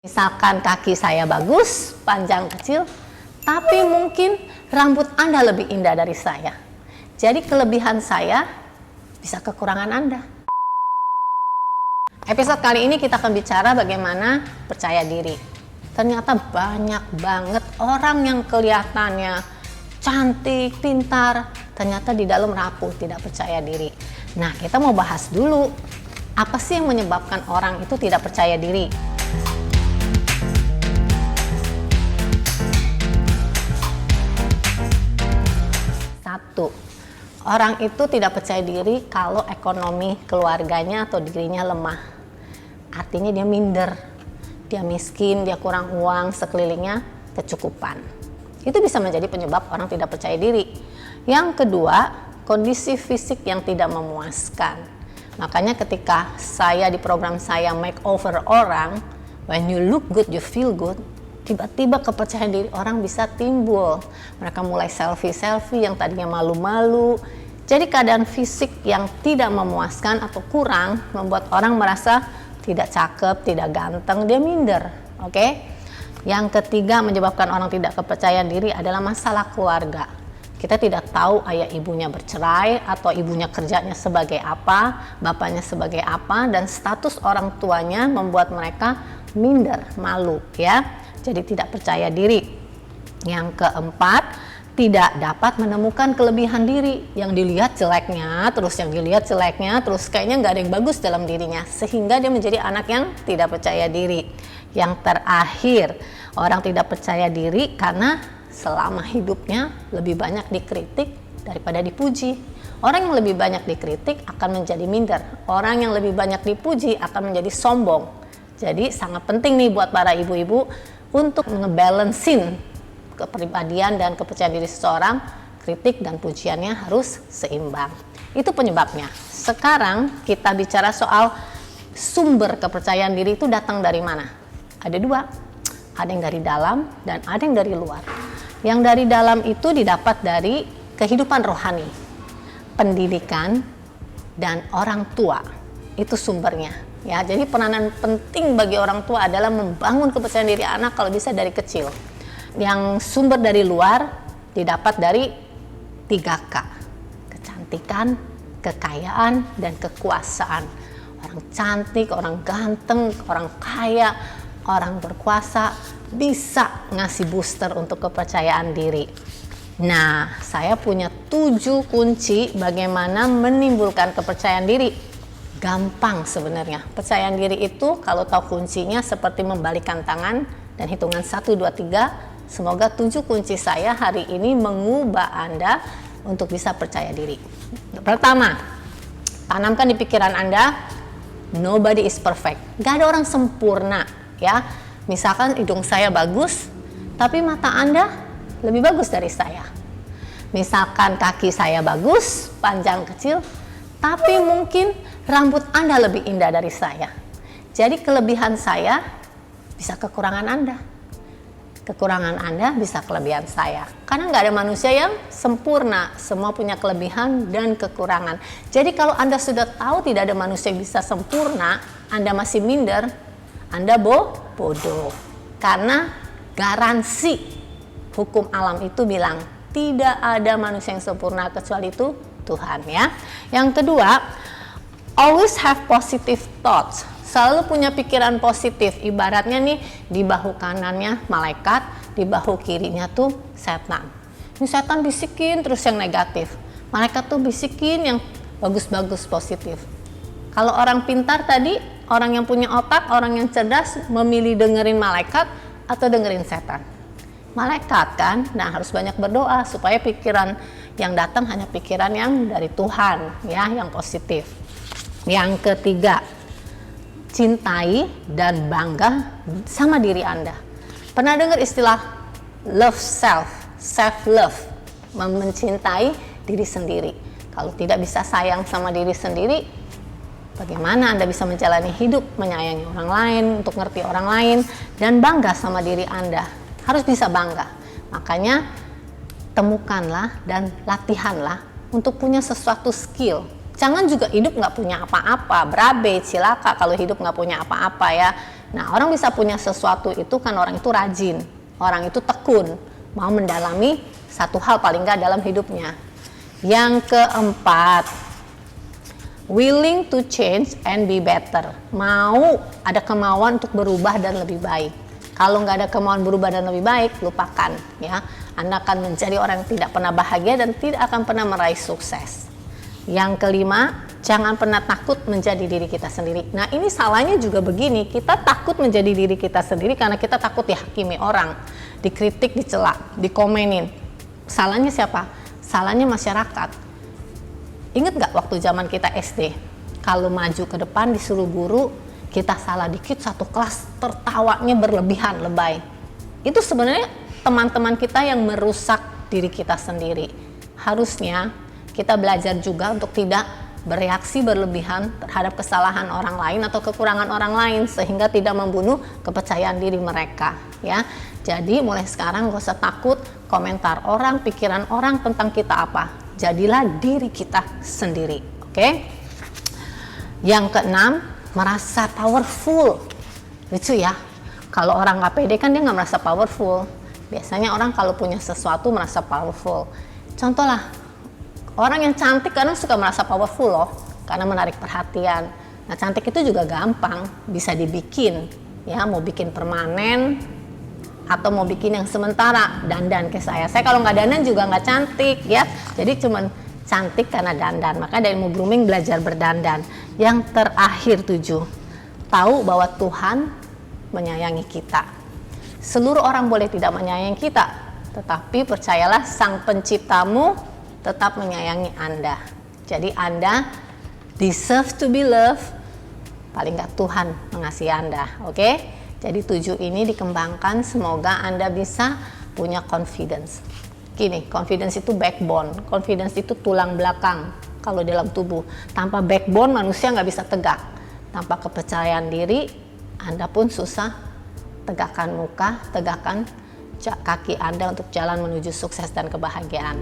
Misalkan kaki saya bagus, panjang kecil, tapi mungkin rambut Anda lebih indah dari saya. Jadi kelebihan saya bisa kekurangan Anda. Episode kali ini kita akan bicara bagaimana percaya diri. Ternyata banyak banget orang yang kelihatannya cantik, pintar, ternyata di dalam rapuh, tidak percaya diri. Nah, kita mau bahas dulu, apa sih yang menyebabkan orang itu tidak percaya diri? Satu, orang itu tidak percaya diri kalau ekonomi keluarganya atau dirinya lemah. Artinya dia minder, dia miskin, dia kurang uang, sekelilingnya kecukupan. Itu bisa menjadi penyebab orang tidak percaya diri. Yang kedua, kondisi fisik yang tidak memuaskan. Makanya ketika saya di program saya makeover orang, when you look good, you feel good, tiba-tiba kepercayaan diri orang bisa timbul. Mereka mulai selfie-selfie yang tadinya malu-malu. Jadi keadaan fisik yang tidak memuaskan atau kurang membuat orang merasa tidak cakep, tidak ganteng, dia minder. Oke? Yang ketiga menyebabkan orang tidak kepercayaan diri adalah masalah keluarga. Kita tidak tahu ayah ibunya bercerai atau ibunya kerjanya sebagai apa, bapaknya sebagai apa, dan status orang tuanya membuat mereka minder, malu, ya. Jadi tidak percaya diri. Yang keempat, tidak dapat menemukan kelebihan diri. Yang dilihat jeleknya, terus kayaknya nggak ada yang bagus dalam dirinya, sehingga dia menjadi anak yang tidak percaya diri. Yang terakhir, orang tidak percaya diri karena selama hidupnya lebih banyak dikritik daripada dipuji. Orang yang lebih banyak dikritik akan menjadi minder. Orang yang lebih banyak dipuji akan menjadi sombong. Jadi sangat penting nih buat para ibu-ibu untuk ngebalancein kepribadian dan kepercayaan diri seseorang, kritik dan pujiannya harus seimbang. Itu penyebabnya. Sekarang kita bicara soal sumber kepercayaan diri itu datang dari mana? Ada dua, ada yang dari dalam dan ada yang dari luar. Yang dari dalam itu didapat dari kehidupan rohani, pendidikan, dan orang tua. Itu sumbernya. Ya, jadi peranan penting bagi orang tua adalah membangun kepercayaan diri anak kalau bisa dari kecil. Yang sumber dari luar didapat dari 3K. Kecantikan, kekayaan, dan kekuasaan. Orang cantik, orang ganteng, orang kaya, orang berkuasa bisa ngasih booster untuk kepercayaan diri. Nah, saya punya 7 kunci bagaimana menimbulkan kepercayaan diri. Gampang sebenarnya. Percayaan diri itu kalau tahu kuncinya seperti membalikkan tangan dan hitungan 1, 2, 3. Semoga 7 kunci saya hari ini mengubah Anda untuk bisa percaya diri. Pertama, tanamkan di pikiran Anda, nobody is perfect. Gak ada orang sempurna, ya. Misalkan hidung saya bagus, tapi mata Anda lebih bagus dari saya. Misalkan kaki saya bagus, panjang kecil, tapi mungkin rambut Anda lebih indah dari saya. Jadi kelebihan saya bisa kekurangan Anda. Kekurangan Anda bisa kelebihan saya. Karena nggak ada manusia yang sempurna. Semua punya kelebihan dan kekurangan. Jadi kalau Anda sudah tahu tidak ada manusia yang bisa sempurna, Anda masih minder, Anda bodoh. Karena garansi hukum alam itu bilang tidak ada manusia yang sempurna kecuali itu Tuhan, ya. Yang kedua, always have positive thoughts. Selalu punya pikiran positif. Ibaratnya nih, di bahu kanannya malaikat, di bahu kirinya tuh setan. Ini setan bisikin terus yang negatif. Malaikat tuh bisikin yang bagus-bagus positif. Kalau orang pintar tadi, orang yang punya otak, orang yang cerdas memilih dengerin malaikat atau dengerin setan. Malaikat kan, nah harus banyak berdoa supaya pikiran yang datang hanya pikiran yang dari Tuhan, ya, yang positif. Yang ketiga, cintai dan bangga sama diri Anda. Pernah dengar istilah love self love, mencintai diri sendiri. Kalau tidak bisa sayang sama diri sendiri, bagaimana Anda bisa menjalani hidup, menyayangi orang lain, untuk ngerti orang lain, dan bangga sama diri Anda? Harus bisa bangga. Makanya temukanlah dan latihanlah untuk punya sesuatu skill. Jangan juga hidup nggak punya apa-apa, berabe, cilaka kalau hidup nggak punya apa-apa, ya. Nah, orang bisa punya sesuatu itu kan orang itu rajin, orang itu tekun, mau mendalami satu hal paling nggak dalam hidupnya. Yang keempat, willing to change and be better. Mau, ada kemauan untuk berubah dan lebih baik. Kalau nggak ada kemauan berubah dan lebih baik, lupakan ya. Anda akan menjadi orang yang tidak pernah bahagia dan tidak akan pernah meraih sukses. Yang kelima, jangan pernah takut menjadi diri kita sendiri. Nah, ini salahnya juga begini, kita takut menjadi diri kita sendiri karena kita takut dihakimi orang, dikritik, dicela, dikomenin. Salahnya siapa? Salahnya masyarakat. Ingat nggak waktu zaman kita SD, kalau maju ke depan disuruh guru, kita salah dikit satu kelas tertawanya berlebihan, lebay. Itu sebenarnya teman-teman kita yang merusak diri kita sendiri. Harusnya kita belajar juga untuk tidak bereaksi berlebihan terhadap kesalahan orang lain atau kekurangan orang lain sehingga tidak membunuh kepercayaan diri mereka ya. Jadi mulai sekarang gak usah takut komentar orang, pikiran orang tentang kita apa. Jadilah diri kita sendiri, oke? Yang keenam, merasa powerful. Lucu ya, kalau orang gak pede kan dia gak merasa powerful. Biasanya orang kalau punya sesuatu merasa powerful. Contoh lah, orang yang cantik kadang suka merasa powerful loh, karena menarik perhatian. Nah, cantik itu juga gampang, bisa dibikin ya, mau bikin permanen atau mau bikin yang sementara. Dandan ke saya kalau nggak dandan juga nggak cantik ya, jadi cuman cantik karena dandan. Maka dari ilmu grooming belajar berdandan. Yang terakhir 7, tahu bahwa Tuhan menyayangi kita. Seluruh orang boleh tidak menyayangi kita, tetapi percayalah Sang Penciptamu tetap menyayangi Anda. Jadi Anda deserve to be loved, paling nggak Tuhan mengasihi Anda, oke? Jadi 7 ini dikembangkan, semoga Anda bisa punya confidence. Gini, confidence itu backbone, confidence itu tulang belakang kalau dalam tubuh. Tanpa backbone manusia nggak bisa tegak. Tanpa kepercayaan diri, Anda pun susah tegakkan muka, tegakkan kaki Anda untuk jalan menuju sukses dan kebahagiaan.